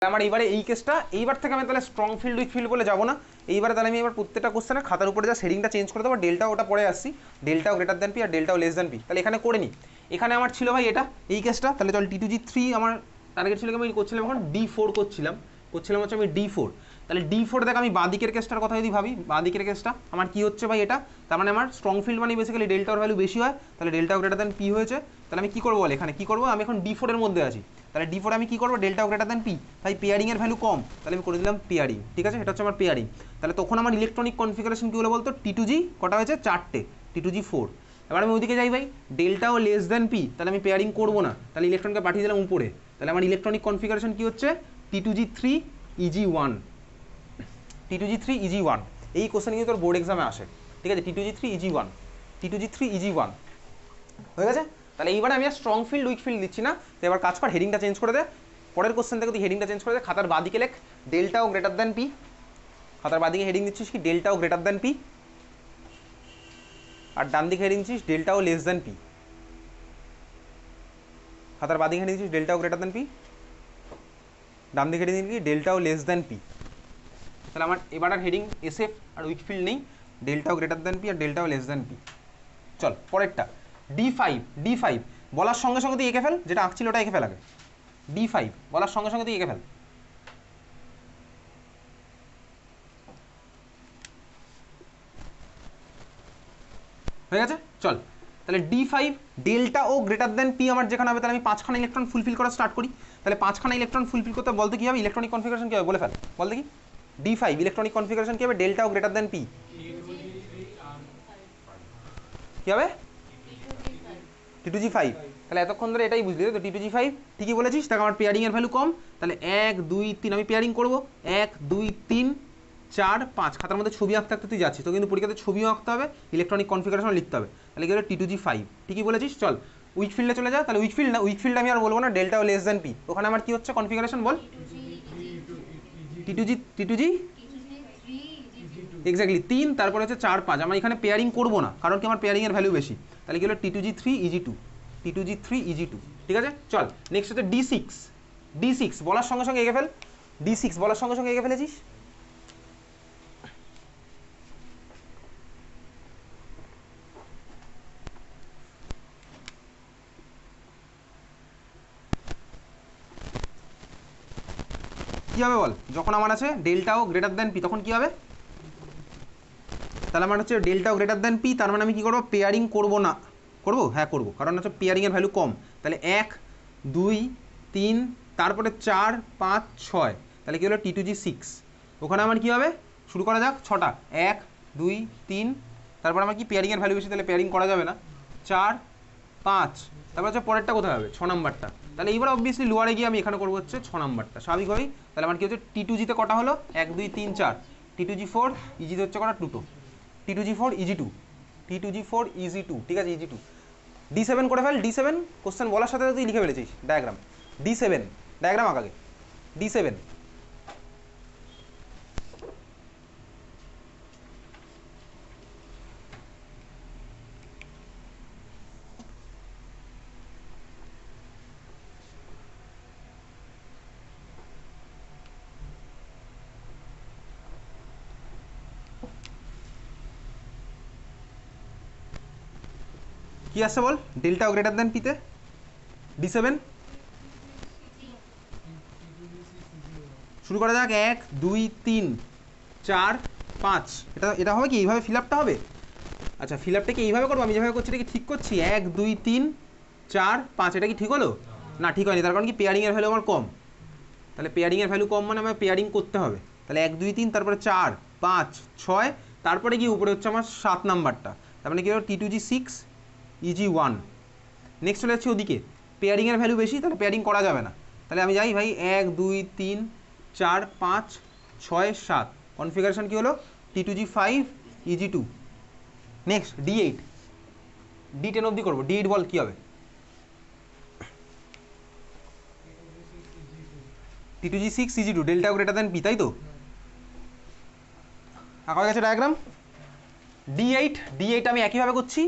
আমার এইবারে এই কেসটা এইবার থেকে আমি তাহলে স্ট্রং ফিল্ড উইক ফিল্ড বলে যাবো না। এইবারে তাহলে আমি এবার প্রত্যেকটা কোশ্চেনে খাতার উপরে যা শেডিংটা চেঞ্জ করে দেবো, ডেল্টা ওটা পরে আসছি, ডেল্টাও গ্রেটার দ্যান পি আর ডেল্টাও লেস দ্যান পি। তাহলে এখানে করে নিই। এখানে আমার ছিল ভাই এটা এই কেসটা, তাহলে চল T2G3 আমার টার্গেট ছিল, আমি করছিলাম এখন D4 করছিলাম হচ্ছে আমি D4। তাহলে D4 দেখ আমি বাঁদিকের কেসটার কথা যদি ভাবি, বাঁদিকের কেসটা আমার কি হচ্ছে ভাই এটা, তার মানে আমার স্ট্রং ফিল্ড মানে বেসিক্যালি ডেল্টার ভ্যালু বেশি হয়, তাহলে ডেল্টাও গ্রেটার দ্যান পি হয়েছে। তাহলে আমি কী করবো বল, এখানে কী করবো, আমি এখন D4 এর মধ্যে আছি, তাহলে D4 আমি কী করবো, ডেল্টাও গ্রেটার দ্যান পি, তাই পেয়ারিংয়ের ভ্যালু কম, তাহলে আমি করে দিলাম পেয়ারিং। ঠিক আছে, এটা হচ্ছে আমার পেয়ারিং। তাহলে তখন আমার ইলেকট্রনিক কনফিগারেশন কী হলো বলতো, T2G কটা হয়েছে, 4টে, T2G4। এবার আমি ওইদিকে যাই ভাই, ডেল্টাও লেস দ্যান পি, তাহলে আমি পেয়ারিং করবো না, তাহলে ইলেকট্রনকে পাঠিয়ে দিলাম উপরে। তাহলে আমার ইলেকট্রনিক কনফিগারেশন কী হচ্ছে, T2G3 EG1, T2G3 EG1। এই কোশ্চেন কিন্তু তোর বোর্ড এক্সামে আসে। ঠিক আছে, T2G3 EG1, T2G3 EG1 হয়ে গেছে। তাহলে এইবারে আমি আর স্ট্রং ফিল্ড উইক ফিল্ড দিচ্ছি না, তো এবার কাজ কর হেডিংটা চেঞ্জ করে দে। পরের কোশ্চেন থেকে তুই হেডিংটা চেঞ্জ করে দে, খাতার বাঁদিকে লেখ ডেল্টাও গ্রেটার দ্যান পি। খাতার বাঁদিকে হেডিং দিচ্ছিস কি, ডেল্টাও গ্রেটার দ্যান পি, আর ডান দিকে হেডিং দিচ্ছিস ডেল্টাও লেস দ্যান পি। খাতার বাঁদিকে হেডিং দিচ্ছিস ডেল্টাও গ্রেটার দ্যান পি, ডান দিকে হেডিং দিচ্ছিস ডেল্টাও লেস দ্যান পি। তাহলে আমার এবার আর হেডিং এসএফ আর উইক ফিল্ড নেই, ডেল্টাও গ্রেটার দ্যান পি আর ডেল্টাও লেস দ্যান পি। চল পরেরটা D5 বলার সঙ্গে সঙ্গে তুই এঁকে ফেল, যেটা আঁকছিল ওটা এঁকে ফেল আগে। D5 বলার সঙ্গে সঙ্গে তুই এঁকে ফেল। হয়ে গেছে, চল তাহলে D5 delta o greater than P আমার যেখানে হবে, তাহলে আমি 5খানা ইলেকট্রন ফুলফিল করা স্টার্ট করি। তাহলে 5খানা ইলেকট্রন ফুলফিল করতে বলতে কী হবে, ইলেকট্রনিক কনফিগারেশন কী হবে বলে ফেল, বল দেখি। D5 ইলেকট্রনিক কনফিগারেশন কী হবে, delta o greater than P কী হবে, T2G5। তাহলে এতক্ষণ ধরে এটাই বুঝলি তো, T2G5 ঠিকই বলেছিস। তাকে আমার পেয়ারিংয়ের ভ্যালু কম, তাহলে 1 2 3 আমি পেয়ারিং করবো, 1 2 3 4 5। খাতার মধ্যে ছবি আঁকতে আঁকতে তুই যাচ্ছিস, তো কিন্তু পরীক্ষাতে ছবিও আঁকতে হবে, ইলেকট্রনিক কনফিগারেশন লিখতে হবে। তাহলে কি হলো, T2G5 ঠিকই বলেছিস। চল উইক ফিল্ডে চলে যা, তাহলে উইক ফিল্ড আমি আর বলবো না, ডেল্টাও লেস দ্যান পি। ওখানে আমার কি হচ্ছে কনফিগারেশন বল, T2G এক্স্যাক্টলি 3, তারপরে হচ্ছে 4 5। আমার এখানে পেয়ারিং করবো না, কারণ কি আমার পেয়ারিংয়ের ভ্যালু বেশি। তাহলে কি হলো, T2G3 EG2, T2G3 EG2। ঠিক আছে, চল নেক্সট হচ্ছে D6 বলার সঙ্গে সঙ্গে এঁকে ফেল। D6 বলার সঙ্গে সঙ্গে এঁকে ফেলেছিস। কী হবে বল, যখন আমার আছে ডেল্টাও গ্রেটার দ্যান পি, তখন কী হবে, তাহলে আমার হচ্ছে ডেল্টাও গ্রেটার দ্যান পি, তার মানে আমি কী করবো, পেয়ারিং করবো না, করবো, হ্যাঁ করবো, কারণ হচ্ছে পেয়ারিংয়ের ভ্যালু কম। তাহলে 1 2 3 তারপরে 4 5 6, তাহলে কী হলো T2G6। ওখানে আমার কী হবে, শুরু করা যাক, 6টা 1 2 3, তারপর আমার কি পেয়ারিংয়ের ভ্যালু বেশি, তাহলে পেয়ারিং করা যাবে না, 4 5, তারপর হচ্ছে পরেরটা কোথায় হবে, 6 নাম্বারটা। তাহলে এইবার অবভিয়াসলি লোয়ারে গিয়ে আমি এখানে করবো হচ্ছে 6 নাম্বারটা, স্বাভাবিকভাবেই। তাহলে আমার কি হচ্ছে, T2G তে কটা হলো, 1 2 3 4, T2G4 EG হচ্ছে কটা, 2, T2G4 EG2, T2G4 EG2। ঠিক আছে, EG2। D7 করে ফেল, D7 কোশ্চেন বলার সাথে তুই লিখে ফেলেছিস ডায়াগ্রাম। D7 diagram আঁকাগে, D7। কি আসছে বল, ডেল্টাও গ্রেটার দ্যান পিতে, D7 শুরু করা যাক, 1 2 3 4 5। এটা হবে কি, এইভাবে ফিল আপটা হবে। আচ্ছা ফিল আপটা কি এইভাবে করবো, আমি যেভাবে করছি এটা কি ঠিক করছি, 1 2 3 4 5, এটা কি ঠিক হলো না, ঠিক হয়নি, তার কারণ কি পেয়ারিংয়ের ভ্যালু আমার কম। তাহলে পেয়ারিংয়ের ভ্যালু কম মানে আমার পেয়ারিং করতে হবে। তাহলে 1 2 3 তারপরে 4 5 6, তারপরে গিয়ে উপরে হচ্ছে আমার 7 নাম্বারটা, তার মানে কি হলো T2G6 EG1। নেক্সট চলে যাচ্ছে ওদিকে, পেয়ারিংয়ের ভ্যালু বেশি, তাহলে পেয়ারিং করা যাবে না। তাহলে আমি যাই ভাই, 1 2 3 4 5 6 7, কনফিগারেশন কী হলো, T2G5 EG2। Next D8, D10 অবধি করবো, D8 বল কী হবে, T2G6 EG2 delta greater than P, তাই তো আঁকা হয়ে গেছে ডায়াগ্রাম। D8 আমি একইভাবে করছি,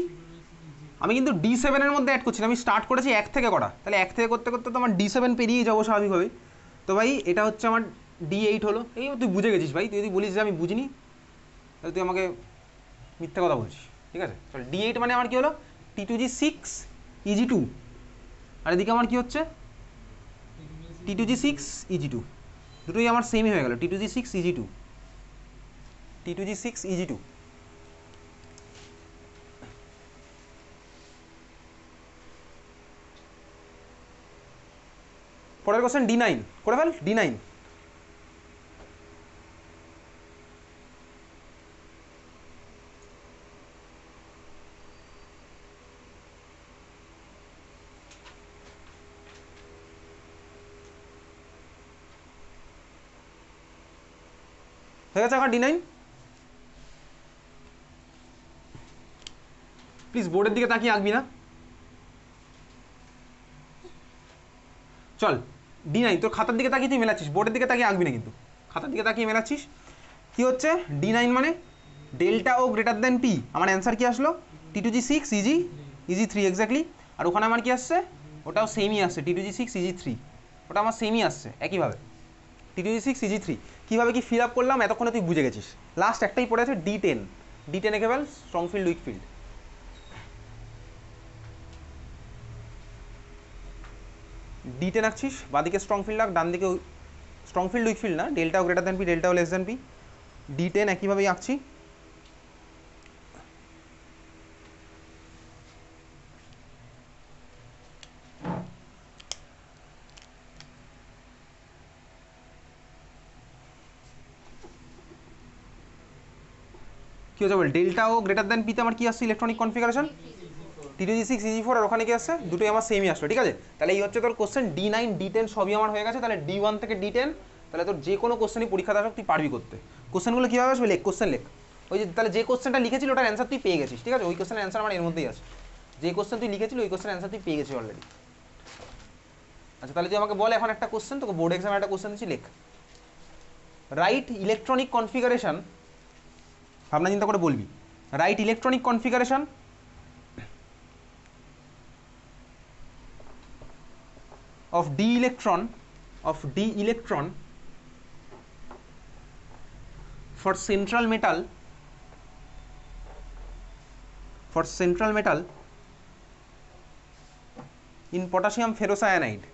আমি কিন্তু D7 এর মধ্যে অ্যাড করছি না, আমি স্টার্ট করেছি 1 থেকে করা, তাহলে 1 থেকে করতে করতে তো আমার D7 পেরিয়ে যাবো স্বাভাবিকভাবে। তো ভাই এটা হচ্ছে আমার D8 হলো। এই তুই বুঝে গেছিস ভাই, তুই যদি বলিস যে আমি বুঝিনি তাহলে তুই আমাকে মিথ্যা কথা বলছিস, ঠিক আছে? চল D8 মানে আমার কী হলো, T2G6 EG2, আর এদিকে আমার কী হচ্ছে T2G6 EG2, দুটোই আমার সেমই হয়ে গেল, T2G6 EG2, T2G6 EG2। পরের কোশ্চেন D9 করে ফেল, D9। হয়ে গেছে এখন D9। প্লিজ বোর্ডের দিকে তাকিয়ে আঁকবি না। চল D9, তোর খাতার দিকে তাকিয়ে তুই মেলাচ্ছিস, বোর্ডের দিকে তাকিয়ে আঁকবি না কিন্তু, খাতার দিকে তাকিয়ে মেলাচ্ছিস। কি হচ্ছে D9 মানে delta o greater than P, আমার অ্যান্সার কি আসলো T2G6 EG3 এক্স্যাক্টলি। আর ওখানে আমার কি আসছে, ওটাও সেমই আসছে T2G6 EG3, ওটা আমার সেমই আসছে একইভাবে T2G6 EG3। কীভাবে কি ফিল আপ করলাম এতক্ষণে তুই বুঝে গেছিস। লাস্ট একটাই পড়ে আছে D10, D10 একে বল strong field weak field. D10 আঁকছিস, বাদিকে স্ট্রং ফিল্ড আঁক, ডান দিকে স্ট্রং ফিল্ড উইক ফিল্ড না, delta o greater than P delta o less than P. D10 একইভাবেই আঁকছি। কি হচ্ছে বল, ডেল্টা ও গ্রেটার দেন পিতে আমার কি আসছে ইলেকট্রনিক কনফিগারেশন T2G6 EG4, আর ওখানে কি আসছে দুটোই আমার সেমই আসলো, ঠিক আছে? তাহলে এই হচ্ছে তোর কোশ্চেন D9 D10 সবই আমার হয়ে গেছে। তাহলে D1 থেকে D10, তাহলে তোর যে কোনো কোশ্চেনই পরীক্ষা আসুক তুই পারবি করতে। কোশ্চেনগুলো কীভাবে আসবে, লেখ কোশ্চেন লেখ, ওই যে তাহলে যে কোশ্চেনটা লিখেছিল ওটার অ্যান্সার তুই পেয়ে গেছিস, ঠিক আছে? ওই কোশ্চেনের অ্যান্সার আমার এর মধ্যেই আছে, যে কোশ্চেন তুই লিখেছিল ওই কোশ্চেনের অ্যান্সার তুই পেয়ে গেছিস অলরেডি। আচ্ছা তাহলে তুই আমাকে বল এখন একটা কোশ্চেন, তোকে বোর্ড এক্সামে একটা কোশ্চেন দিচ্ছি, লেখ রাইট ইলেকট্রনিক কনফিগারেশন, ভাবনা চিন্তা করে বলবি, write electronic configuration of d electron for central metal in potassium ferrocyanide,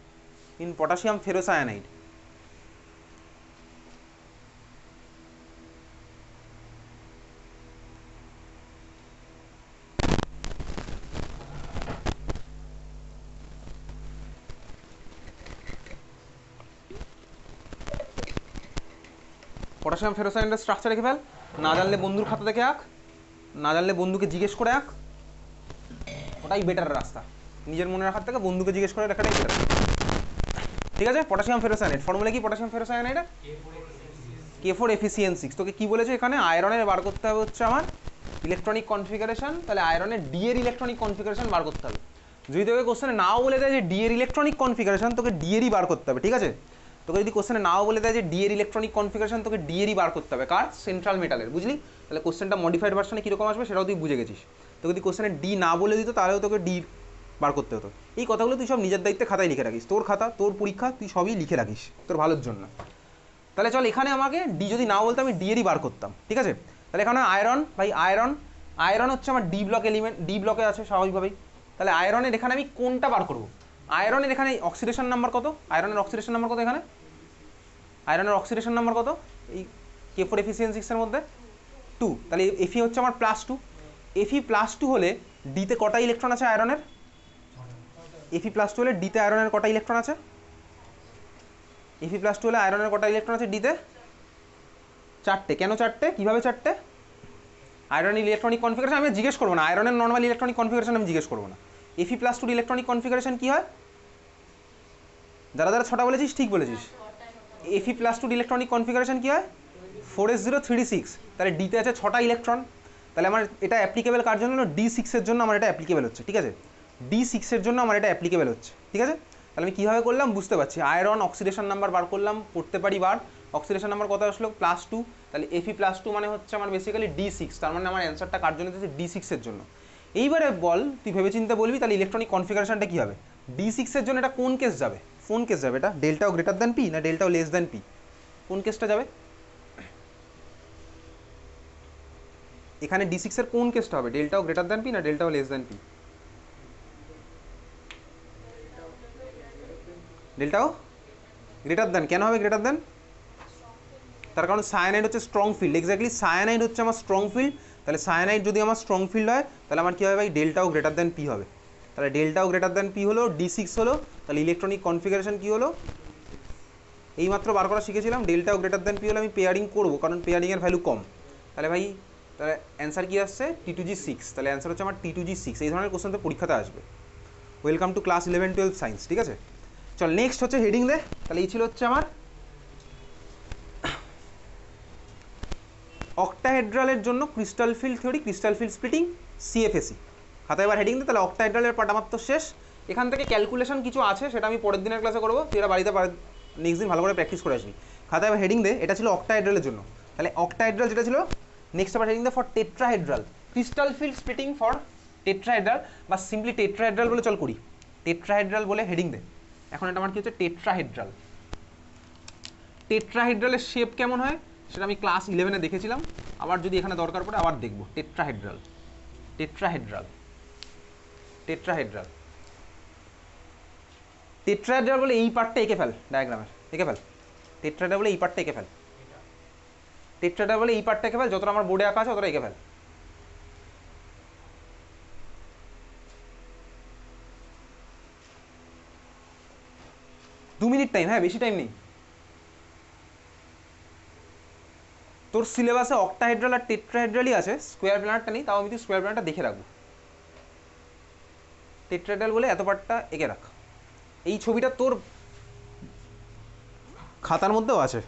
potassium ফেরোসায়ানাইডের স্ট্রাকচার রেখে ফেল, না জানলে বন্ধুর খাতা দেখে আঁক, না জানলে বন্ধুকে জিজ্ঞেস করে আঁক, ওটাই বেটার রাস্তা। নিজের মনে রাখার থেকে বন্ধুকে জিজ্ঞেস করে রাখাটাই বেটার, ঠিক আছে? পটাশিয়াম ফেরোসায়ানাইড ফর্মুলা কি পটাশিয়াম ফেরোসায়ানাইডের K4FeCN6। তোকে কি বলেছে এখানে, আয়রনের বার করতে হবে হচ্ছে আমার ইলেকট্রনিক কনফিগারেশন, তাহলে আয়রনের ডি এর ইলেকট্রনিক কনফিগারেশন বার করতে হবে। যদি তোকে কোশ্চেনে নাও বলে দেয় যে ডি এর ইলেকট্রনিক কনফিগারেশন, তোকে ডি এরই বার করতে হবে, ঠিক আছে? তোকে যদি কোশ্চেনে নাও বলে দেয় যে ডি এর ইলেকট্রনিক কনফিগারেশন, তোকে ডি এরই বার করতে হবে, কার, সেন্ট্রাল মেটালের, বুঝলি? তাহলে কোশ্চেনটা মডিফাইড ভার্সনে কীরকম আসবে সেটাও তুই বুঝে গেছিস। তোকে যদি কোশ্চেনে ডি না বলে দিত তাহলেও তোকে ডি বার করতে হতো। এই কথাগুলো তুই সব নিজের দায়িত্বে খাতায় লিখে রাখিস, তোর খাতা তোর পরীক্ষা তুই সবই লিখে রাখিস তোর ভালোর জন্য। তাহলে চল এখানে আমাকে ডি যদি না বলতো আমি ডি এরই বার করতাম, ঠিক আছে? তাহলে এখানে আয়রন, ভাই আয়রন হচ্ছে আমার ডি ব্লক এলিমেন্ট, ডি ব্লকে আছে স্বাভাবিকভাবেই। তাহলে আয়রনের এখানে আমি কোনটা বার করব, আয়রনের এখানে অক্সিডেশন নাম্বার কত, আয়রনের অক্সিডেশন নাম্বার কত, এখানে আয়রনের অক্সিডেশন নাম্বার কত এই K4FeCN6 এর মধ্যে 2, তাহলে Fe হচ্ছে আমার +2। Fe+2 হলে ডিতে কটা ইলেকট্রন আছে আয়রনের, Fe+2 হলে ডিতে আয়রনের কটা ইলেকট্রন আছে, Fe+2 হলে আয়রনের কটা ইলেকট্রন আছে ডিতে, 4টে। কেন 4টে, কীভাবে 4টে, আয়রনের ইলেকট্রনিক কনফিগারেশন আমি জিজ্ঞেস করবো না, আয়রনের নর্মাল ইলেকট্রনিক কনফিগারেশন আমি জিজ্ঞেস করবো না। Fe+2 ইলেকট্রনিক কনফিগারেশন কী হয়, যারা যারা 6টা বলেছিস ঠিক বলেছিস, Fe+2 ইলেকট্রনিক কনফিগারেশন কী হয় 4s036, তাহলে ডিতে আছে 6টা ইলেকট্রন। তাহলে আমার এটা অ্যাপ্লিকেবল কার জন্য, D6 এর জন্য আমার এটা অ্যাপ্লিকেবল হচ্ছে, ঠিক আছে? D6 এর জন্য আমার এটা অ্যাপ্লিকেবল হচ্ছে, ঠিক আছে? তাহলে আমি কীভাবে করলাম বুঝতে পারছি, আয়রন অক্সিডেশন নাম্বার বার করলাম, পড়তে পারি বার, অক্সিডেশন নাম্বার কত আসলো +2, তাহলে Fe+2 মানে হচ্ছে আমার বেসিক্যালি D6, তার মানে আমার অ্যান্সারটা কার জন্য দিয়েছে D6 এর জন্য। এইবারে বল, তুই ভেবেচিন্তে বলবি তাহলে ইলেকট্রনিক কনফিগারেশনটা কী হবে, D6 এর জন্য এটা কোন কেস যাবে, কোন কেস যাবে এটা? ডেল্টাও গ্রেটার দ্যান পি না ডেল্টাও লেস দ্যান পি? কোন কেসটা যাবে? এখানে D6 এর কোন কেসটা হবে? ডেল্টাও গ্রেটার দ্যান পি না delta o less than P? Delta o greater than. কেন হবে গ্রেটার দ্যান? তার কারণ সায়ানাইড হচ্ছে স্ট্রং ফিল্ড। এক্স্যাক্টলি সায়ানাইড হচ্ছে আমার স্ট্রং ফিল্ড। তাহলে সায়ানাইড যদি আমার স্ট্রং ফিল্ড হয় তাহলে আমার কী হবে ভাই? ডেল্টাও গ্রেটার দ্যান পি হবে। তাহলে ডেল্টাও গ্রেটার দ্যান পি হলো, D6 হলো, তাহলে ইলেকট্রনিক কনফিগারেশন কী হলো? এইমাত্র বার করা শিখেছিলাম, ডেল্টাও গ্রেটার দ্যান পি হলে আমি পেয়ারিং করবো, কারণ পেয়ারিংয়ের ভ্যালু কম। তাহলে ভাই তাহলে অ্যান্সার কী আসছে? T2G6। তাহলে অ্যান্সার হচ্ছে আমার T2G6। এই ধরনের কোশ্চেন তো পরীক্ষাতে আসবে। Welcome to class 11-12 science. ঠিক আছে, চল নেক্সট হচ্ছে হেডিং দে। তাহলে এই ছিল হচ্ছে আমার অক্টাহেড্রালের জন্য crystal field theory, crystal field splitting, CFSE। খাতায় এবার হেডিং দে। তাহলে অক্টাহেড্রালের পার্ট আমার তো শেষ। এখান থেকে ক্যালকুলেশন কিছু আছে, সেটা আমি পরের দিনের ক্লাসে করবো। তুই এটা বাড়িতে নেক্সট দিন ভালো করে প্র্যাকটিস করে আসবি। খাতায় এবার হেডিং দে। এটা ছিল অক্টাহেড্রালের জন্য। তাহলে অক্টাহেড্রাল যেটা ছিল, নেক্সট আবার হেডিং দে for tetrahedral, crystal field splitting for tetrahedral, বা সিম্পলি টেট্রাহেড্রাল বলে চল করি। টেট্রাহেড্রাল বলে হেডিং দে। এখন এটা আমার কি হচ্ছে? টেট্রাহেড্রাল। টেট্রাহেড্রালের শেপ কেমন হয় সেটা আমি ক্লাস 11-এ দেখেছিলাম। আবার যদি এখানে দরকার পড়ে আবার দেখবো। টেট্রাহেড্রাল, টেট্রাহেড্রাল, টেট্রাহেড্রাল, টেট্রাহেড্রাল বলে এই পার্টটা এঁকে ফেল ডায়াগ্রামের, এঁকে ফেল। টেট্রাহেড্রাল বলে এই পার্টটা এঁকে ফেল। টেট্রাহেড্রাল বলে এই পার্টটা এঁকে ফেল, যতটা আমার বোর্ডে আঁকা আছে অতটা এঁকে ফেল। দু মিনিট টাইম, হ্যাঁ বেশি টাইম নেই। তোর সিলেবাসে অক্টাহেড্রাল আর টেট্রাহেড্রালই আছে, স্কোয়ার প্ল্যানারটা নেই। তাও আমি তুই স্কোয়ার প্ল্যানারটা দেখে রাখবো। টেট্রাহেড্রাল বলে এত পার্টটা এঁকে রাখ। এই ছবিটা তোর খাতার মধ্যেও আছে।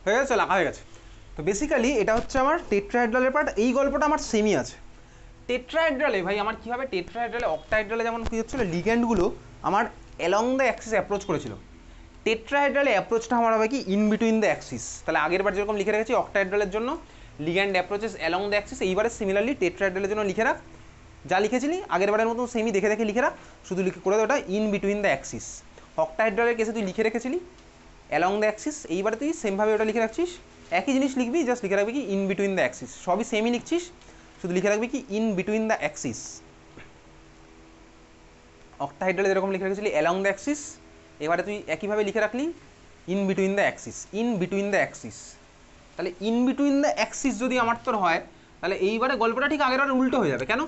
হয়ে গেছে, লেখা হয়ে গেছে। তো বেসিক্যালি এটা হচ্ছে আমার টেট্রাহেড্রালের পার্ট। এই গল্পটা আমার সেমই আছে। টেট্রাহেড্রালে ভাই আমার কী হবে? টেট্রাহেড্রালে অক্টাহেড্রালে যেমন কী হচ্ছিলো, লিগ্যান্ডগুলো আমার অ্যালং দ্য অ্যাক্সিস অ্যাপ্রোচ করেছিল। টেট্রাহেড্রালে অ্যাপ্রোচটা আমার হবে কি? In between the axis. তাহলে আগের বার যেরকম লিখে রেখেছি অক্টাহেড্রালের জন্য ligand approaches along the Axis, এইবারে সিমিলারলি টেট্রাহেড্রালের জন্য লিখে রাখ। যা লিখেছিলি আগের বারের মতো সেমই দেখে দেখে লিখে রাখ, শুধু লিখে করে দে ওটা ইন বিটুইন দ্য অ্যাক্সিস। অক্টাহেড্রালের কেসে তুই লিখে রেখেছিলি অ্যালং দ্য অ্যাক্সিস, এইবারে তুই সেমভাবে ওটা লিখে রাখছিস। একই জিনিস লিখবি, জাস্ট লিখে রাখবি কি ইন বিটুইন দ্য অ্যাক্সিস। সবই সেমই লিখছিস, শুধু লিখে রাখবি কি ইন বিটুইন দ্য অ্যাক্সিস। অক্টাহেড্রালে যেরকম লিখে রেখেছিলি অ্যালং দ্য অ্যাক্সিস, এবারে তুই একইভাবে লিখে রাখলি in between the axis, in between the axis. তাহলে ইন বিটুইন দ্য অ্যাক্সিস যদি আমার তোর হয়, তাহলে এইবারে গল্পটা ঠিক আগের বার উল্টো হয়ে যাবে। কেন?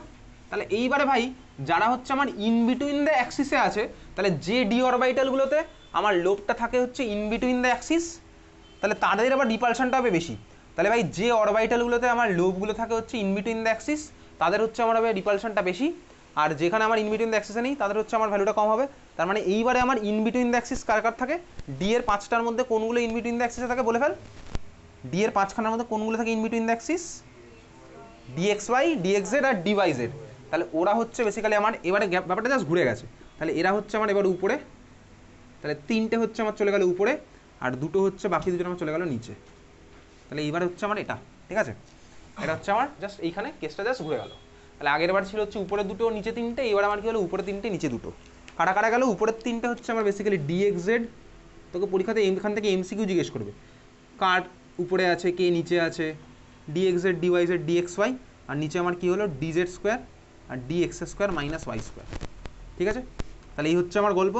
তাহলে এইবারে ভাই যারা হচ্ছে আমার ইন বিটুইন দ্য অ্যাক্সিসে আছে, তাহলে যে ডি অরবাইটালগুলোতে আমার লোবটা থাকে হচ্ছে ইন বিটুইন দ্য অ্যাক্সিস, তাহলে তাদের আবার রিপালশনটা হবে বেশি। তাহলে ভাই যে অরবাইটালগুলোতে আমার লোবগুলো থাকে হচ্ছে ইন বিটুইন দ্য অ্যাক্সিস, তাদের হচ্ছে আমার হবে রিপালশনটা বেশি। আর যেখানে আমার ইন বিটুইন দ্য অ্যাক্সিসে নেই তাদের হচ্ছে আমার ভ্যালুটা কম হবে। তার মানে এইবারে আমার ইন বিটুইন দ্য অ্যাক্সিস কার কার থাকে? ডি এর 5টার মধ্যে কোনগুলো ইন বিটুইন দ্য অ্যাক্সিসে থাকে বলে ফেল। ডি এর 5খানার মধ্যে কোনগুলো থাকে in between the axis? DXY, DXZ আর DYZ। তাহলে ওরা হচ্ছে বেসিক্যালি আমার, এবারে ব্যাপারটা জাস্ট ঘুরে গেছে। তাহলে এরা হচ্ছে আমার এবার উপরে, তাহলে 3টে হচ্ছে আমার চলে গেল উপরে, আর 2টো হচ্ছে বাকি 2জন আমার চলে গেল নিচে। তাহলে এইবার হচ্ছে আমার এটা, ঠিক আছে? এটা হচ্ছে আমার জাস্ট এইখানে কেসটা জাস্ট ঘুরে গেল। তাহলে আগের বার ছিল হচ্ছে উপরে 2টো নিচে 3টে, এবার আমার কি হলো? উপরে 3টে নিচে 2টো। কাটা কাটা গেল। উপরের 3টে হচ্ছে আমার বেসিক্যালি DXZ। তোকে পরীক্ষাতে এখান থেকে MCQ জিজ্ঞেস করবে, কার উপরে আছে কে নিচে আছে, DXZ, DYZ, DXY, আর নিচে আমার কি হলো? DZ স্কোয়ার আর d x square minus y square. ঠিক আছে, তাহলে এই হচ্ছে আমার গল্প।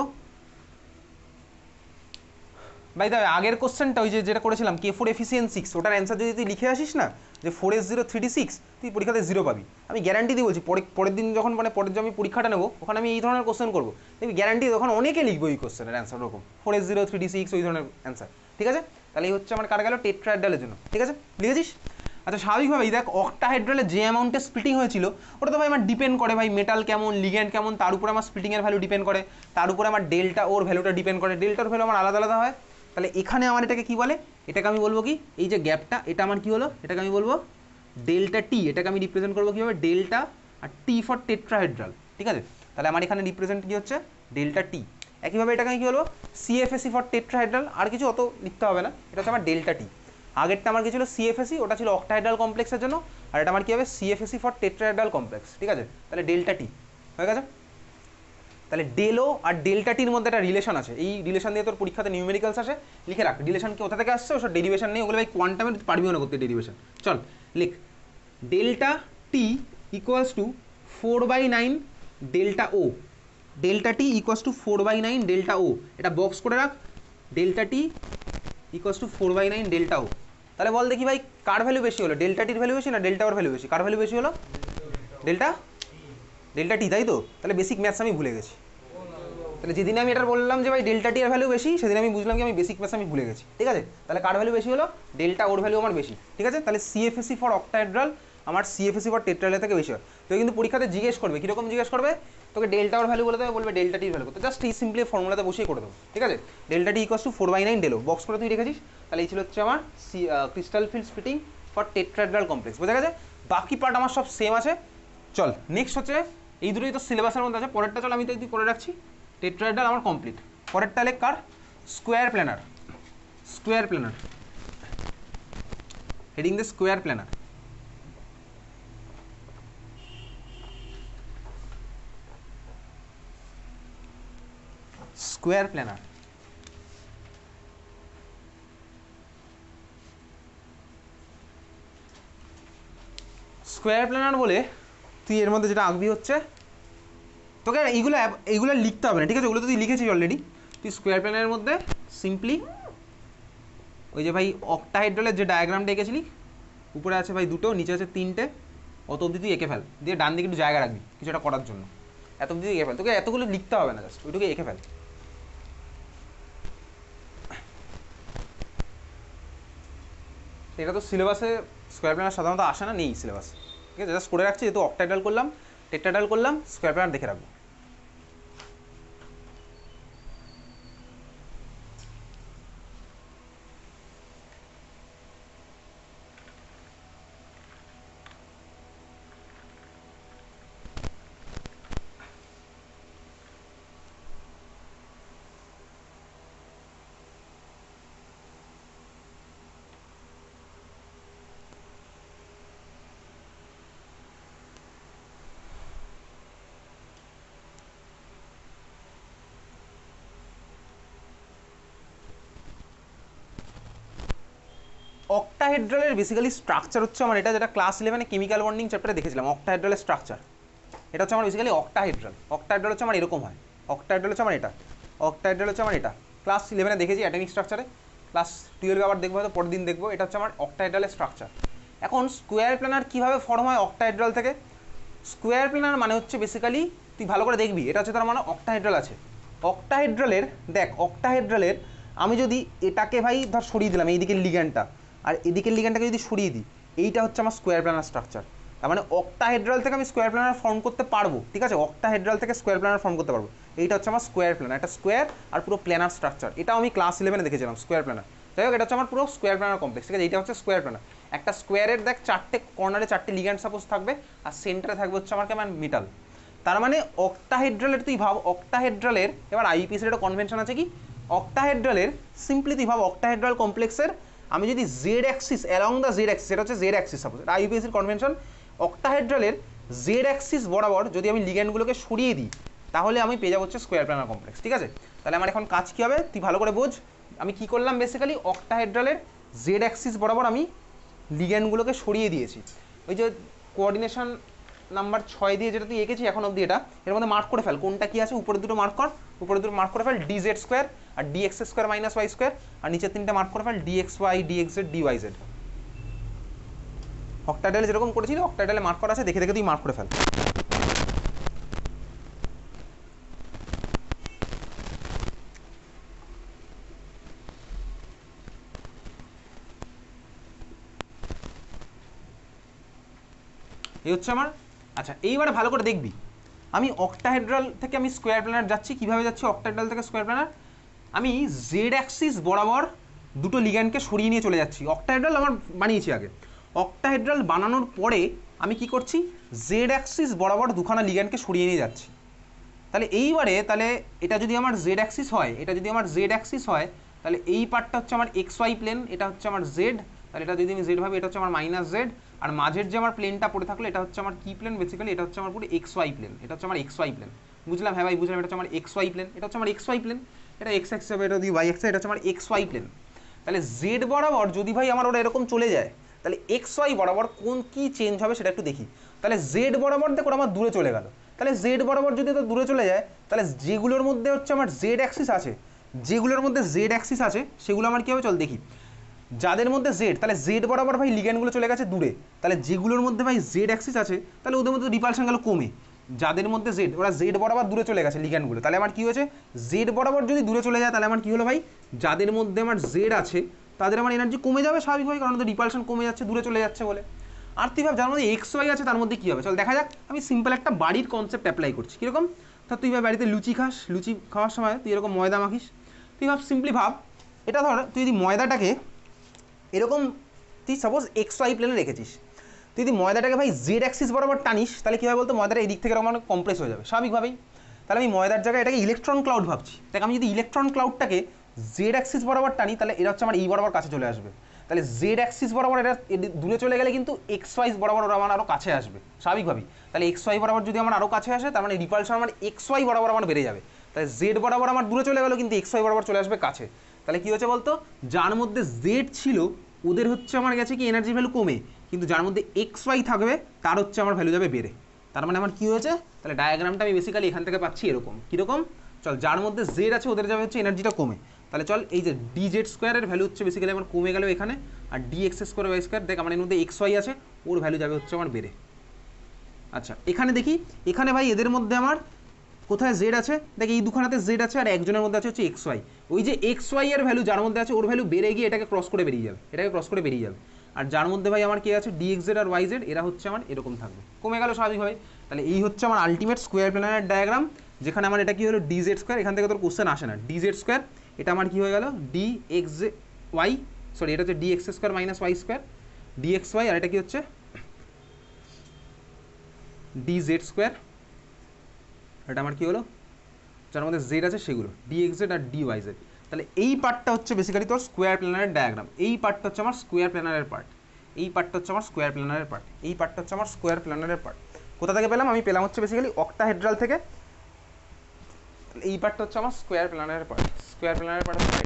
ভাই দাদা আগের কোশ্চেনটা ওই যেটা করেছিলাম K4 এফিসিয়েন্ট 6, ওটার অ্যান্সার যদি তুই লিখে আসিস না যে 4S0 3D6, তুই পরীক্ষাতে 0 পাবি। আমি গ্যারান্টি দিয়ে বলছি, পরের দিন যখন পরের যে আমি পরীক্ষাটা নেবো ওখানে আমি এই ধরনের কোশ্চেন করবো, দেখবি গ্যারান্টি তখন অনেকে লিখবো এই কোশ্চেনের অ্যান্সার ওরকম 4S0 3D6 ওই ধরনের অ্যান্সার। ঠিক আছে, তাহলে এই হচ্ছে আমার কার গেল টেট্রাহেড্রালের জন্য। ঠিক আছে, লিখেছিস? আচ্ছা স্বাভাবিকভাবেই দেখ অক্টাহেড্রালে যে অ্যামাউন্টে স্প্লিটিং হয়েছিল ওটা তো ভাই আমার ডিপেন্ড করে ভাই মেটাল কেমন, লিগ্যান্ড কেমন, তার উপরে আমার স্প্লিটিংয়ের ভ্যালু ডিপেন্ড করে, তার উপরে আমার ডেল্টা ওর ভ্যালুটা ডিপেন্ড করে, ডেল্টার ভ্যালু আমার আলাদা আলাদা হয়। তাহলে এখানে আমার এটাকে কি বলে, এটাকে আমি বলবো কি, এই যে গ্যাপটা এটা আমার কি হলো, এটাকে আমি বলবো ডেল্টা টি, এটাকে আমি রিপ্রেজেন্ট করবো কীভাবে, ডেল্টা আর টি ফর টেট্রাহেড্রাল। ঠিক আছে, তাহলে আমার এখানে রিপ্রেজেন্ট কি হচ্ছে ডেল্টা টি। একইভাবে এটাকে আমি কি বলবো সিএফএসি ফর টেট্রাহেড্রাল, আর কিছু অত লিখতে হবে না, এটা হচ্ছে আমার ডেল্টা টি। আগেরটা আমার কি ছিল সিএফএসি, ওটা ছিল অক্টাহেড্রাল কমপ্লেক্সের জন্য, আর এটা আমার কি হবে সিএফএসি ফর টেট্রাহেড্রাল কমপ্লেক্স। ঠিক আছে, তাহলে ডেল্টা টি হয়ে গেছে। তাহলে ডেলো আর ডেল্টা টির মধ্যে একটা রিলেশন আছে, এই রিলেশন দিয়ে তোর পরীক্ষাতে নিউমেরিক্যালস আসে, লিখে রাখ রিলেশন কোথা থেকে আসছে, ওসব ডেরিভেশন নেই, ওগুলো ভাই কোয়ান্টামে পারবিও না করতে ডেরিভেশন। চল লিখ delta t equals to 4/9 delta o, delta t equals to 4/9 delta o, এটা বক্স করে রাখ, delta t equals to 4/9 delta o. তাহলে বল দেখি ভাই কার ভ্যালু বেশি হলো, ডেল্টা টির ভ্যালু বেশি না ডেল্টা ওর ভ্যালু বেশি, কার ভ্যালু বেশি হলো, ডেল্টা ডেল্টা টি, তাই তো? তাহলে বেসিক ম্যাথস আমি ভুলে গেছি। তাহলে যেদিন আমি এটা বললাম যে ভাই ডেল্টা টি এর ভ্যালু বেশি, সেদিন আমি বুঝলাম কি আমি বেসিক ম্যাথস আমি ভুলে গেছি। ঠিক আছে, তাহলে কার ভ্যালু বেশি হলো, ডেল্টা ওর ভ্যালু আমার বেশি। ঠিক আছে, তাহলে সিএফএসি ফর অক্টাহেড্রাল আমার সিএফএসি ফর টেট্রাহেড্রাল থেকে বেশি হয়। তো কিন্তু পরীক্ষাতে জিজ্ঞেস করবে, কীরকম জিজ্ঞেস করবে, তোকে ডেল্টা ওর ভ্যালু বলে দেবে, বলবে ডেল্টা টির ভ্যালু, তো জাস্ট এই সিম্পলি ফর্মুলাতে বসেই করে দেবো। ঠিক আছে, delta t equals to 4/9 Delo, box করে তুই রেখেছিস। তাহলে এই ছিল হচ্ছে আমার crystal field splitting for tetrahedral complex, বোঝা গেছে? বাকি পার্ট আমার সব সেম আছে। চল নেক্সট হচ্ছে, এই দুটোই তো সিলেবাসের মধ্যে আছে, পরেরটা চল আমি তো এই করে রাখছি, টেট্রাহেড্রাল আমার কমপ্লিট। পরেরটা লেখ কার, square planar, square planar, heading the square planar. Square planar, square planar বলে তুই এর মধ্যে যেটা আঁকবি হচ্ছে, তোকে এইগুলো লিখতে হবে না। ঠিক আছে, ওগুলো তো তুই লিখেছিস অলরেডি। তুই স্কোয়ার প্ল্যানের মধ্যে সিম্পলি ওই যে ভাই অক্টাহেড্রালের যে ডায়াগ্রামটা এঁকেছিলি, উপরে আছে ভাই দুটো, নিচে আছে তিনটে, অত অবধি তুই এঁকে ফেল, দিয়ে ডান দিকে একটু জায়গা রাখবি কিছু একটা করার জন্য, এত অবধি এঁকে ফেল, তোকে এতগুলো লিখতে হবে না, জাস্ট ওইটুকু এঁকে ফেল। এটা তো সিলেবাসে স্কোয়ার প্ল্যানার সাধারণত আসে না, নেই সিলেবাস। ঠিক আছে, জাস্ট করে রাখছি, যেহেতু অক্টাহেড্রাল করলাম, টেট্রাহেড্রাল করলাম, স্কোয়ার প্ল্যানার দেখে রাখবো। অক্টাহেড্রালের বেসিক্যালি স্ট্রাকচার হচ্ছে আমার এটা, যেটা ক্লাস 11 কেমিক্যাল বন্ডিং চ্যাপ্টারে দেখেছিলাম, অক্টাহেড্রালের স্ট্রাকচার। এটা হচ্ছে আমার বেসিক্যালি অক্টাহেড্রাল। অক্টাহেড্রাল হচ্ছে আমার এরকম হয়, অক্টাহেড্রাল হচ্ছে আমার এটা, অক্টাহেড্রাল হচ্ছে আমার এটা, ক্লাস 11 দেখেছি অ্যাটমিক স্ট্রাকচারে, ক্লাস 12 আবার দেখবো, হয়তো পরের দিন দেখবো। এটা হচ্ছে আমার অক্টাহেড্রালের স্ট্রাকচার। এখন স্কোয়ার প্ল্যানার কীভাবে ফর্ম হয় অক্টাহেড্রাল থেকে, স্কোয়ার প্ল্যানার মানে হচ্ছে বেসিক্যালি তুই ভালো করে দেখবি, এটা হচ্ছে তার মানে অক্টাহেড্রাল আছে। অক্টাহেড্রালের দেখ, অক্টাহেড্রালের আমি যদি এটাকে ভাই ধর সরিয়ে দিলাম, এইদিকের লিগ্যান্ডটা আর এদিকের লিগ্যান্ডটাকে যদি সরিয়ে দিই, এইটা হচ্ছে আমার স্কোয়ার প্ল্যানার স্ট্রাকচার। তার মানে অক্টাহেড্রাল থেকে আমি স্কোয়ার প্ল্যানার ফর্ম করতে পারবো। ঠিক আছে, অক্টাহেড্রাল থেকে স্কোয়ার প্ল্যানার ফর্ম করতে পারবো। এইটা হচ্ছে আমার স্কোয়ার প্ল্যানার, একটা স্কোয়ার আর পুরো প্ল্যানার স্ট্রাকচার। এটাও আমি ক্লাস 11 দেখেছিলাম স্কোয়ার প্ল্যানার। যাই হোক, এটা হচ্ছে আমার পুরো স্কোয়ার প্ল্যানার কমপ্লেক্স। ঠিক আছে, এইটা হচ্ছে স্কোয়ার প্ল্যানার। একটা স্কোয়ারের দেখ চারটে কর্নারে চারটে লিগ্যান্ড সাপোজ থাকবে, আর সেন্টারে থাকবে হচ্ছে আমার কেমন মেটাল। তার মানে অক্টাহেড্রালের তুই ভাব, অক্টাহেড্রালের এবার আইপিএসের একটা কনভেনশন আছে কি, অক্টাহেড্রালের সিম্পলি তুই ভাব অক্টাহেড্রাল কমপ্লেক্সের আমি যদি Z Axis along the Z Axis, এটা হচ্ছে জেড অ্যাক্সিস সাপোজ, এটা আইপিএসের কনভেনশন। অক্টাহেড্রালের জেড অ্যাক্সিস বরাবর যদি আমি লিগ্যান্ডগুলোকে সরিয়ে দিই, তাহলে আমি পেয়ে যাবো হচ্ছে স্কোয়ার প্ল্যানার কমপ্লেক্স। ঠিক আছে, তাহলে আমার এখন কাজ কী হবে তুই ভালো করে বোঝ। আমি কি করলাম, বেসিক্যালি অক্টাহেড্রালের জেড অ্যাক্সিস বরাবর আমি লিগ্যান্ডগুলোকে সরিয়ে দিয়েছি। ওই যে কোঅর্ডিনেশন নাম্বার 6 দিয়ে যেটা তুই এঁকেছি এখন অবধি, এটা এর মধ্যে মার্ক করে ফেল কোনটা কি আছে, উপরের দুটো মার্ক কর, উপরের দুটো মার্ক করে ফেল dz স্কোয়ার আর dx square minus y square, আর নিচের তিনটা মার্ক করে ফেল dxy dxz dyz। অক্টাডাইলে যেরকম করেছিল অক্টাডাইলে মার্ক করা আছে, দেখে দেখে তুই মার্ক করে ফেল। এই হচ্ছে আমার। আচ্ছা এইবারে ভালো করে দেখবি, আমি অক্টাহেড্রাল থেকে আমি স্কোয়ার প্ল্যানার যাচ্ছি, কিভাবে যাচ্ছি অক্টাহেড্রাল থেকে স্কোয়ার প্ল্যানার, আমি জেড অ্যাক্সিস বরাবর দুটো লিগ্যান্ডকে সরিয়ে নিয়ে চলে যাচ্ছি। অক্টাহেড্রাল আমার বানিয়েছি আগে, অক্টাহেড্রাল বানানোর পরে আমি কি করছি, জেড অ্যাক্সিস বরাবর দুখানা লিগ্যান্ডকে সরিয়ে নিয়ে যাচ্ছি। তাহলে এইবারে তাহলে এটা যদি আমার জেড অ্যাক্সিস হয়, এটা যদি আমার জেড অ্যাক্সিস হয়, তাহলে এই পার্টটা হচ্ছে আমার এক্স ওয়াই প্লেন, এটা হচ্ছে আমার জেড, তাহলে এটা যদি আমি জেড ভাবি এটা হচ্ছে আমার মাইনাস জেড, আর মাঝের যে আমার প্লেনটা পড়ে থাকলো এটা হচ্ছে আমার কি প্লেন বেসিক্যালি, এটা হচ্ছে আমার পুরো এক্স ওয়াই প্লেন, এটা হচ্ছে আমার এক্স ওয়াই প্লেন। বুঝলাম? হ্যাঁ ভাই বুঝলাম, এটা হচ্ছে আমার এক্স ওয়াই প্লেন, এটা হচ্ছে আমার এক্স ওয়াই প্লেন, এটা এক্স অ্যাক্সিস হবে, এটা যদি ওয়াই অ্যাক্সিস, এটা হচ্ছে আমার এক্স ওয়াই প্লেন। তাহলে জেড বরাবর যদি ভাই আমার ওরা এরকম চলে যায়, তাহলে এক্স ওয়াই বরাবর কোন কি চেঞ্জ হবে সেটা একটু দেখি। তাহলে জেড বরাবর দেখো আমার দূরে চলে গেল, তাহলে জেড বরাবর যদি তো দূরে চলে যায়, তাহলে যেগুলোর মধ্যে হচ্ছে আমার জেড অ্যাক্সিস আছে, যেগুলোর মধ্যে জেড অ্যাক্সিস আছে সেগুলো আমার কী হবে চল দেখি। যাদের মধ্যে জেড, তাহলে জেড বরাবর ভাই লিগ্যান্ডগুলো চলে গেছে দূরে, তাহলে যেগুলোর মধ্যে ভাই জেড অ্যাক্সিস আছে তাহলে ওদের মধ্যে রিপালশন গেল কমে। যাদের মধ্যে জেড, ওরা জেড বরাবর দূরে চলে গেছে লিগ্যান্ডগুলো, তাহলে আমার কী হয়েছে, জেড বরাবর যদি দূরে চলে যায় তাহলে আমার কী হলো ভাই, যাদের মধ্যে আমার জেড আছে তাদের আমার এনার্জি কমে যাবে স্বাভাবিকভাবে, কারণ ওদের রিপালশন কমে যাচ্ছে, দূরে চলে যাচ্ছে বলে। আর তুই ভাব যার মধ্যে এক্স ওয়াই আছে তার মধ্যে কী হবে, চল দেখা যাক। আমি সিম্পল একটা বাড়ির কনসেপ্ট অ্যাপ্লাই করছি। কীরকম? তা তুই ভাই বাড়িতে লুচি খাস, লুচি খাওয়ার সময় তুই এরকম ময়দা মাখিস, তুই ভাব সিম্পলি ভাব, এটা ধর তুই যদি ময়দাটাকে এরকম তুই সাপোজ এক্স ওয়াই প্লেনে রেখেছিস, তুই যদি ময়দাটাকে ভাই জেড অ্যাক্সিস বরাবর টানিস তাহলে কী হবে বলতো, ময়দাটা এই দিক থেকে এরকম কমপ্রেস হয়ে যাবে স্বাভাবিকভাবেই। তাহলে আমি ময়দার জায়গায় এটাকে ইলেকট্রন ক্লাউড ভাবছি, দেখ আমি যদি ইলেকট্রন ক্লাউডটাকে জেড অ্যাক্সিস বরাবর টানি তাহলে এটা হচ্ছে আমার এই বরাবর কাছে চলে আসবে। তাহলে জেড অ্যাক্সিস বরাবর এটা দূরে চলে গেলে কিন্তু এক্স ওয়াই বরাবর ওরা আমার আরও কাছে আসবে স্বাভাবিকভাবেই। তাহলে এক্স ওয়াই বরাবর যদি আমার আরও কাছে আসে তার মানে রিপালশন আমার এক্স ওয়াই বরাবর আমার বেড়ে যাবে। তাহলে জেড বরাবর আমার দূরে চলে গেলো কিন্তু এক্স ওয়াই বরাবর চলে আসবে কাছে। তাহলে কী হচ্ছে বলতো, যার মধ্যে জেড ছিল ওদের হচ্ছে আমার গেছে কি এনার্জি ভ্যালু কমে, কিন্তু যার মধ্যে এক্স ওয়াই থাকবে তার হচ্ছে আমার ভ্যালু যাবে বেড়ে। তার মানে আমার কী হয়েছে, তাহলে ডায়াগ্রামটা আমি বেসিক্যালি এখান থেকে পাচ্ছি এরকম। কীরকম? চল যার মধ্যে জেড আছে ওদের যাবে হচ্ছে এনার্জিটা কমে, তাহলে চল এই যে ডি জেড স্কোয়ারের ভ্যালু হচ্ছে বেসিক্যালি আমার কমে গেল এখানে, আর d x square y square দেখ আমার এর মধ্যে এক্স ওয়াই আছে ওর ভ্যালু যাবে হচ্ছে আমার বেড়ে। আচ্ছা এখানে দেখি, এখানে ভাই এদের মধ্যে আমার কোথায় জেড আছে, দেখ এই দুখানাতে জেড আছে আর একজনের মধ্যে আছে হচ্ছে এক্স ওয়াই, ওই যে এক্স ওয়াই এর ভ্যালু যার মধ্যে আছে ওর ভ্যালু বেড়ে গিয়ে এটাকে ক্রস করে বেরিয়ে যাবে, এটাকে ক্রস করে বেরিয়ে যাবে। আর যার মধ্যে ভাই আমার কি আছে ডি এক্স জেড আর ওয়াই জেড এরা হচ্ছে আমার এরকম থাকবে, কমে গেল স্বাভাবিকভাবে। তাহলে এই হচ্ছে আমার আলটিমেট স্কোয়ার প্ল্যানার ডায়াগ্রাম, যেখানে আমার এটা কি হলো ডি জেড স্কোয়ার, এখান থেকে তোর কোশ্চেন আসে না, ডি জেড স্কোয়ার এটা আমার কি হয়ে গেল ডি এক্স ওয়াই, সরি এটা হচ্ছে d x square minus y square d x y, আর এটা কি হচ্ছে ডি জেড স্কোয়ার, এটা আমার কি হলো যার মধ্যে জেড আছে সেগুলো ডি এক্স জেড আর ডি ওয়াই জেড। তাহলে এই পার্টটা হচ্ছে বেসিক্যালি তোর স্কোয়ার প্ল্যানারের ডায়াগ্রাম, এই পার্টটা হচ্ছে আমার স্কোয়ার প্ল্যানারের পার্ট, এই পার্টটা হচ্ছে আমার স্কোয়ার প্ল্যানারের পার্ট, এই পার্টটা হচ্ছে আমার স্কোয়ার প্ল্যানারের পার্ট। কোথা থেকে পেলাম, আমি পেলাম হচ্ছে বেসিক্যালি অক্টাহেড্রাল থেকে। এই পার্টটা হচ্ছে আমার স্কোয়ার প্ল্যানারের পার্ট, স্কোয়ার প্ল্যানারের পার্ট হচ্ছে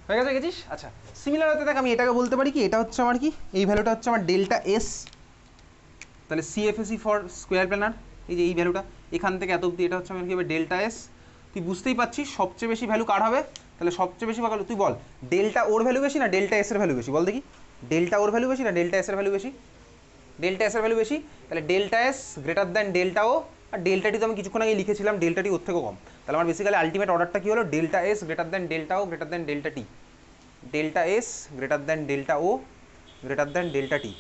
হয়ে গেছে, গেছিস? আচ্ছা সিমিলার হতে দেখ আমি এটাকে বলতে পারি কি, এটা হচ্ছে আমার কি, এই ভ্যালুটা হচ্ছে আমার ডেল্টা এস, তাহলে সিএফএসি ফর স্কোয়ার প্ল্যানার, এই যে এই ভ্যালুটা এখান থেকে এত অব্দি এটা হচ্ছে আমার কি হবে ডেল্টা এস। তুই বুঝতেই পারছিস সবচেয়ে বেশি ভ্যালু কার হবে, তাহলে সবচেয়ে বেশি ভ্যালু তুই বল ডেল্টা ওর ভ্যালু বেশি না ডেল্টা এস এর ভ্যালু বেশি, বল দেখি ডেল্টা ওর ভ্যালু বেশি না ডেল্টা এস এর ভ্যালু বেশি, ডেল্টা এস এর ভ্যালু বেশি। তাহলে delta s greater than delta o, আর ডেল্টাটি তো আমি কিছুক্ষণ আগে লিখেছিলাম ডেল্টাটি ওর থেকেও কম, তাহলে আমার বেসিক্যালি আলটিমেট অর্ডারটা কি হলো delta s greater than delta o greater than delta t, delta s greater than delta o greater than delta t,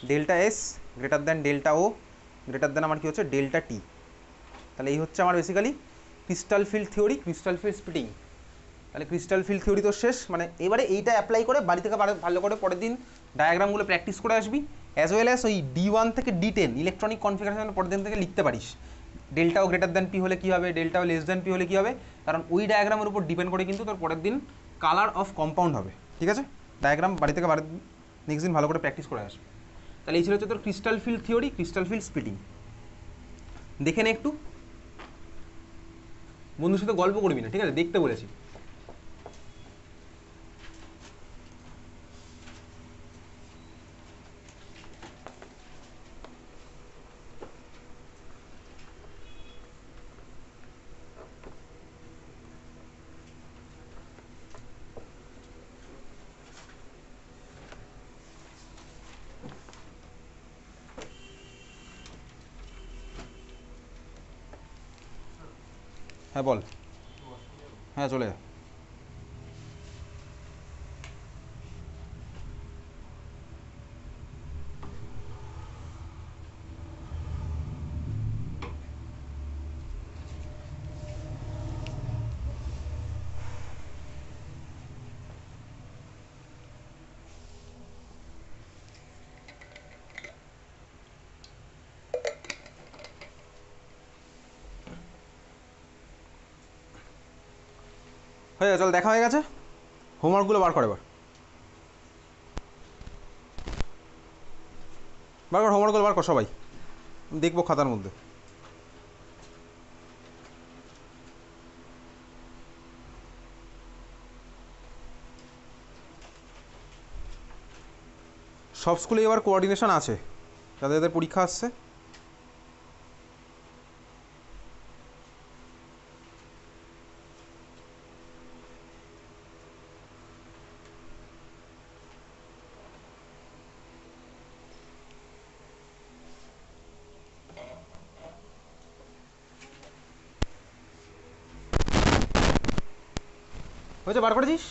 delta s greater than delta o greater than আমার কি হচ্ছে delta t. তাহলে এই হচ্ছে আমার basically crystal field theory, crystal field splitting. তাহলে crystal field theory তো শেষ, মানে এবারে এইটা অ্যাপ্লাই করে বাড়ি থেকে ভালো করে পরের দিন ডায়াগ্রামগুলো প্র্যাকটিস করে আসবি, অ্যাজ ওয়েল অ্যাজ ওই D1 থেকে D10 ইলেকট্রনিক কনফিগারেশন পরের দিন থেকে লিখতে পারিস। ডেল্টাও গ্রেটার দ্যান পি হলে কী হবে, ডেল্টাও লেস দ্যান পি হলে কী হবে, কারণ ওই ডায়াগ্রামের উপর ডিপেন্ড করে কিন্তু তোর পরের দিন কালার অফ কম্পাউন্ড হবে। ঠিক আছে, ডায়াগ্রাম বাড়ি থেকে নেক্সট দিন ভালো করে প্র্যাকটিস করে আসবে। তাহলে এই ছিল হচ্ছে তোর crystal field theory, crystal field splitting. দেখে নে একটু, বন্ধুর সাথে গল্প করবি না, ঠিক আছে, দেখতে বলেছি। হ্যাঁ বল। হ্যাঁ চলে যা। হয়ে চল, দেখা হয়ে গেছে, হোমওয়ার্কগুলো বার করে এবার, বার কর হোমওয়ার্কগুলো বার কর সবাই, দেখবো খাতার মধ্যে। সব স্কুলে এবার কোঅর্ডিনেশন আছে, যাদের যাদের পরীক্ষা আসছে। হয়েছে, বার করেছিস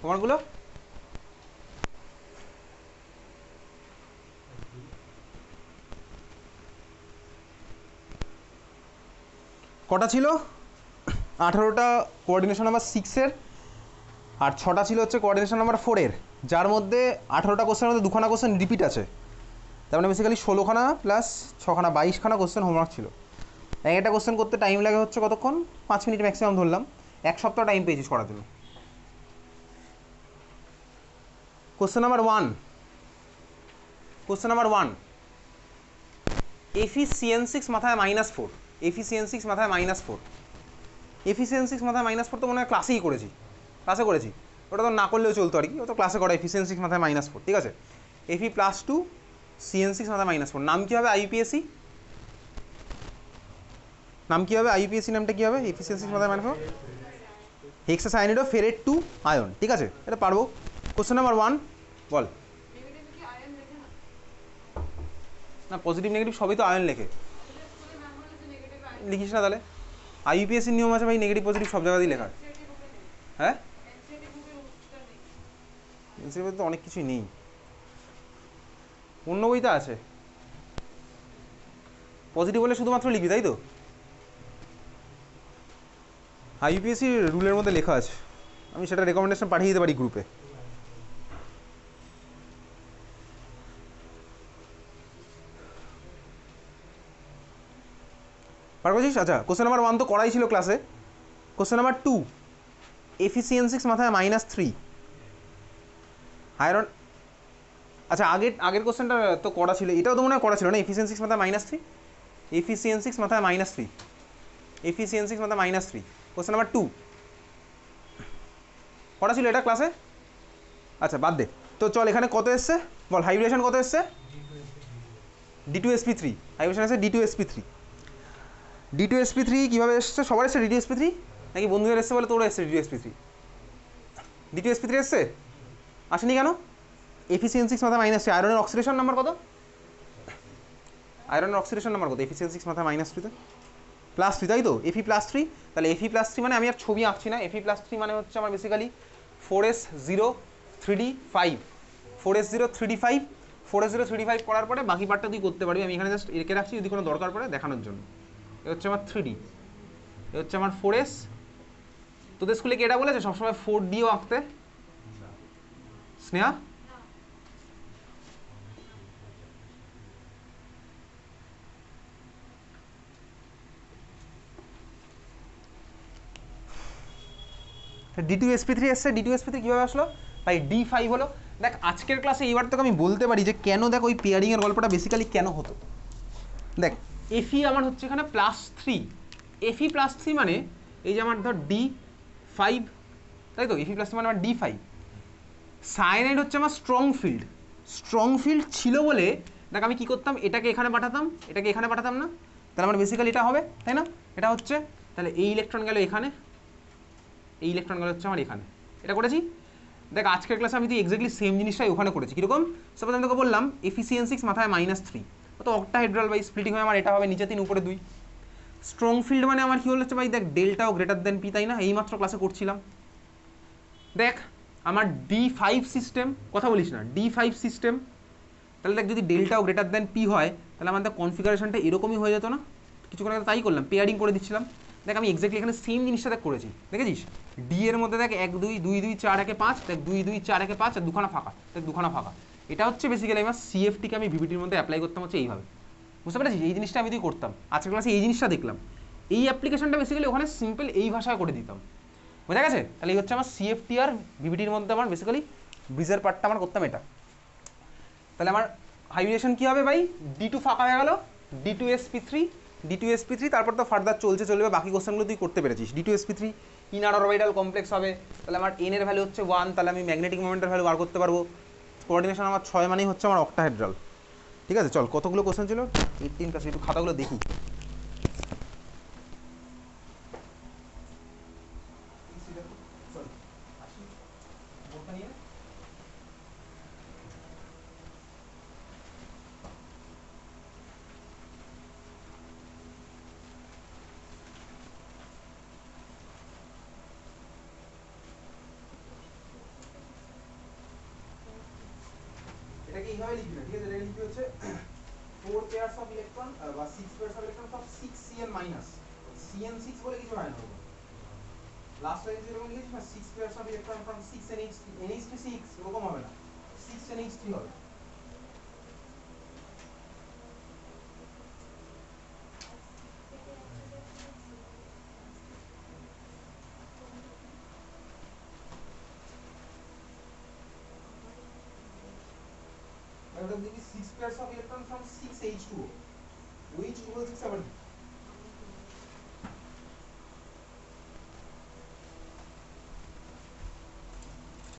হোমওয়ার্কগুলো? কটা ছিল? 18টা কোঅর্ডিনেশন নাম্বার 6-এর, আর 6টা ছিল হচ্ছে কোঅর্ডিনেশন নাম্বার 4-এর, যার মধ্যে 18টা কোশ্চেনের মধ্যে 2খানা কোশ্চেন রিপিট আছে। তার মানে বেসিক্যালি 16খানা প্লাস 6খানা 22খানা কোশ্চেন হোমওয়ার্ক ছিল। একটা কোশ্চেন করতে টাইম লাগে হচ্ছে কতক্ষণ, 5 মিনিট ম্যাক্সিমাম ধরলাম। 1 সপ্তাহ টাইম পেয়েছিস করার জন্য। কোশ্চেন নাম্বার 1, কোশ্চেন নাম্বার 1, এফিসিয়েন্সিক্স মাথায় -4, এফিসিয়েন্সিক্স মাথায় -4, এফিসিয়েন্সিক্স মাথায় -4 তো মনে হয় ক্লাসেই করেছি, ক্লাসে করেছি, ওটা তো না করলেও চলতো আর কি, ও তো ক্লাসে করা। এফিসিয়েন্সিক্স মাথায় -4, ঠিক আছে। এফি +2 সিএন6 মাথায় -4, নাম কী হবে আইপিএসসি, নাম কী হবে আইপিএসসি, নামটা কী হবে এফিসিয়েন্সিক্স মাথায় -4, হেক্সাসায়ানাইড অফ ফেরেট 2 আয়ন, ঠিক আছে, এটা পারবো। কোশ্চেন নাম্বার 1 বল। না পজিটিভ নেগেটিভ সবই তো আয়ন লেখে, লিখিস না তাহলে? আইপিএসসির নিয়ম আছে ভাই, নেগেটিভ পজিটিভ সব জায়গাতেই লেখা। হ্যাঁ এনসিইআরটি তো অনেক কিছুই নেই, অন্য বইতে আছে। পজিটিভ হলে শুধুমাত্র লিখবি, তাই তো? আইপিএসসি রুলের মধ্যে লেখা আছে, আমি সেটা রেকমেন্ডেশন পাঠিয়ে দিতে পারি গ্রুপে। পার করছিস? আচ্ছা, কোশ্চেন নাম্বার 1 তো করাই ছিল ক্লাসে। কোশ্চেন নাম্বার 2, এফিসিয়েন্সিক্স মাথায় -3 আয়রন। আচ্ছা আগের কোশ্চেনটা তো করা ছিল, এটাও তো মনে হয় করা ছিল না, এফিসিয়েন্সিক্স মাথায় -3, এফিসিয়েন্সিক্স মাথায় -3, এফিসিয়েন্সিক্স মাথায় -3, কোশ্চেন নাম্বার 2 করা ছিল এটা ক্লাসে। আচ্ছা বাদ দে, তো চল এখানে কত এসছে বল, হাইব্রিডেশন কত এসছে? D2sp3, হাইব্রিডেশন এসছে D2sp3। D2sp3 কীভাবে এসছে? সবার এসছে D2sp3 নাকি বন্ধুদের এসছে বলে তোরও এসছে D2sp3? D2sp3 এসছে, আসেনি কেন? এফিসিয়েন্সিক্স মাথায় -3, আয়রনের অক্সিডেশন নাম্বার কত? আয়রনের অক্সিডেশন নাম্বার কত এফিসিয়েন্সিক্স মাথায় -3-তে? +3, তাই তো? Fe +3, তাহলে Fe +3 মানে আমি আর ছবি আঁকছি না, Fe +3 মানে হচ্ছে আমার basically 4s0 3d5, 4s0 3d5, 4s0 3d5 করার পরে বাকি পার্টটা তুই করতে পারবি, আমি এখানে জাস্ট এঁকে রাখছি যদি কোনো দরকার পড়ে দেখানোর জন্য। এ হচ্ছে আমার 3d, এ হচ্ছে আমার 4s। তোদের স্কুলে কি এটা বলেছে সবসময় 4dও আঁকতে? স্নেহা D2sp3 এসছে, D2sp3 কীভাবে আসলো ভাই D5 হলো। দেখ আজকের ক্লাসে এইবার তোকে আমি বলতে পারি যে কেন, দেখ ওই পেয়ারিংয়ের গল্পটা বেসিক্যালি কেন হতো। দেখ Fe আমার হচ্ছে এখানে +3, Fe+3 মানে এই যে আমার ধর D5, তাই তো, Fe+3 মানে আমার D5। সায়ানাইড হচ্ছে আমার স্ট্রং ফিল্ড, স্ট্রং ফিল্ড ছিল বলে দেখ আমি কী করতাম, এটাকে এখানে পাঠাতাম, এটাকে এখানে পাঠাতাম না, তাহলে আমার বেসিক্যালি এটা হবে, তাই না, এটা হচ্ছে, তাহলে এই ইলেকট্রন গেল এখানে, এই ইলেকট্রন গেল হচ্ছে আমার এখানে, এটা করেছি। দেখ আজকের ক্লাসে আমি তুই এক্স্যাক্টলি সেম জিনিসটাই ওখানে করেছি। কীরকম, সাপোজ আমি তোকে বললাম Fe(CN6) মাথায় -3, তো অক্টাহেড্রাল বাই স্প্লিটিং হয়ে আমার এটা হবে নিচে 3 উপরে 2। স্ট্রং ফিল্ড মানে আমার কী হচ্ছে ভাই, দেখ ডেল্টাও গ্রেটার দেন পি, তাই না, এইমাত্র ক্লাসে করছিলাম। দেখ আমার D5 সিস্টেম, কথা বলিস না, D5 সিস্টেম, তাহলে দেখ যদি ডেল্টাও গ্রেটার দেন পি হয় তাহলে আমাদের কনফিগারেশনটা এরকমই হয়ে যেত না, কিছুক্ষণ আগে তাই করলাম, পেয়ারিং করে দিচ্ছিলাম। দেখ আমি এক্স্যাক্টলি এখানে সেম জিনিসটা দেখ করেছি, দেখেছিস, ডি এর মধ্যে দেখ 1 2 2 2 4 1 5, দেখ 2 2 4 1 5 আর দুখানা ফাঁকা, দেখ দুখানা ফাঁকা। এটা হচ্ছে বেসিক্যালি আমার সিএফটিকে আমি ভিভিটির মধ্যে অ্যাপ্লাই করতাম হচ্ছে এইভাবে, বুঝতে পেরেছিস, এই জিনিসটা আমি তুই করতাম, আজকের ক্লাসে এই জিনিসটা দেখলাম, এই অ্যাপ্লিকেশনটা বেসিক্যালি ওখানে সিম্পল এই ভাষায় করে দিতাম, বোঝা গেছে। তাহলে এই হচ্ছে আমার সিএফটি আর ভিভিটির মধ্যে আমার বেসিক্যালি ব্রিজের পার্টটা আমার করতাম এটা। তাহলে আমার হাইব্রিডেশন কী হবে ভাই, D2 ফাঁকা হয়ে গেল, D2sp3, D2sp3, তারপর তো ফার্দার চলবে, বাকি কোশ্চেনগুলো তুই করতে পেরেছিস। D2sp3 ইনার অরবিটাল কমপ্লেক্স হবে, তাহলে আমার n এর ভ্যালু হচ্ছে 1, তাহলে আমি ম্যাগনেটিক মোমেন্টের ভ্যালু বার করতে পারবো। কোঅর্ডিনেশন আমার 6 মানেই হচ্ছে আমার অক্টাহেড্রাল। ঠিক আছে, চল কতগুলো কোশ্চেন ছিল, 18 প্লাস, একটু খাতাগুলো দেখি। এটাকে এইভাবে লিখবি না, ঠিক আছে, এটাকে লিখবি হচ্ছে 4 pairs of electron বা 6 pairs of electron from 6Cn minus, Cn6 বলে কিছু হয় না, লাস্ট লাইন যেরকম লিখেছিস না, 6 pairs of electron from 6NH3 এরকম হবে না, 6NH3 হবে। ওটা দেখবি 6 pairs of electron from 6H2O, which equals 6 আবার